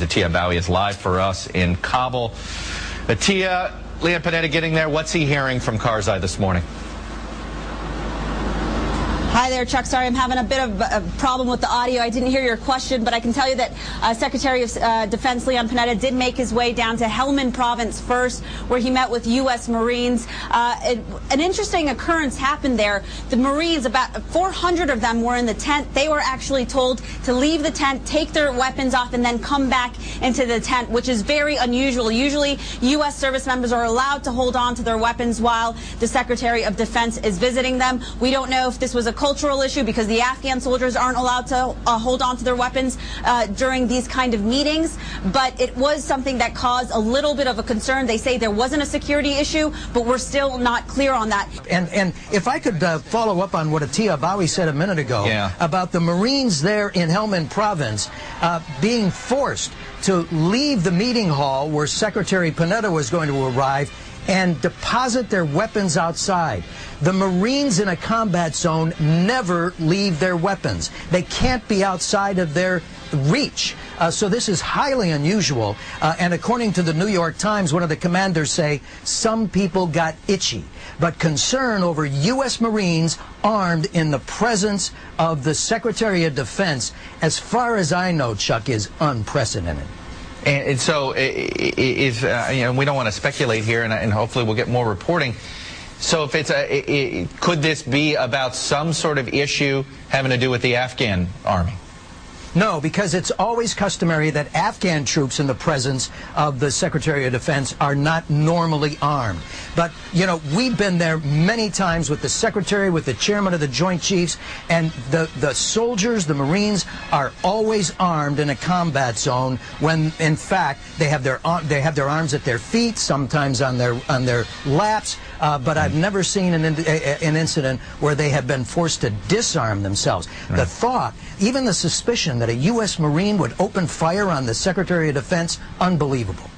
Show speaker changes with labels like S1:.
S1: Atiya Bowie is live for us in Kabul. Atiya, Def Panetta getting there. What's he hearing from Karzai this morning?
S2: Hi there, Chuck. Sorry, I'm having a bit of a problem with the audio. I didn't hear your question, but I can tell you that Secretary of Defense Def Panetta did make his way down to Helmand Province first, where he met with U.S. Marines. An interesting occurrence happened there. The Marines, about 400 of them were in the tent. They were actually told to leave the tent, take their weapons off, and then come back into the tent, which is very unusual. Usually, U.S. service members are allowed to hold on to their weapons while the Secretary of Defense is visiting them. We don't know if this was a cultural issue because the Afghan soldiers aren't allowed to hold on to their weapons during these kind of meetings, but it was something that caused a little bit of a concern. They say there wasn't a security issue, but we're still not clear on that.
S3: And if I could follow up on what Atiya Bowie said a minute ago about the Marines there in Helmand Province being forced to leave the meeting hall where Secretary Panetta was going to arrive and deposit their weapons outside. The Marines in a combat zone never leave their weapons. They can't be outside of their reach. So this is highly unusual. And according to the New York Times, one of the commanders say some people got itchy. But concern over U.S. Marines armed in the presence of the Secretary of Defense, as far as I know, Chuck, is unprecedented.
S1: And so, you know, we don't want to speculate here, and hopefully we'll get more reporting. So, if it's could this be about some sort of issue having to do with the Afghan army?
S3: No, because it's always customary that Afghan troops in the presence of the Secretary of Defense are not normally armed. But, you know, we've been there many times with the Secretary, with the Chairman of the Joint Chiefs, and the soldiers, the Marines, are always armed in a combat zone when, in fact, they have their arms at their feet, sometimes on their laps. But I've never seen an incident where they have been forced to disarm themselves. Right. The thought, even the suspicion that a U.S. Marine would open fire on the Secretary of Defense, unbelievable.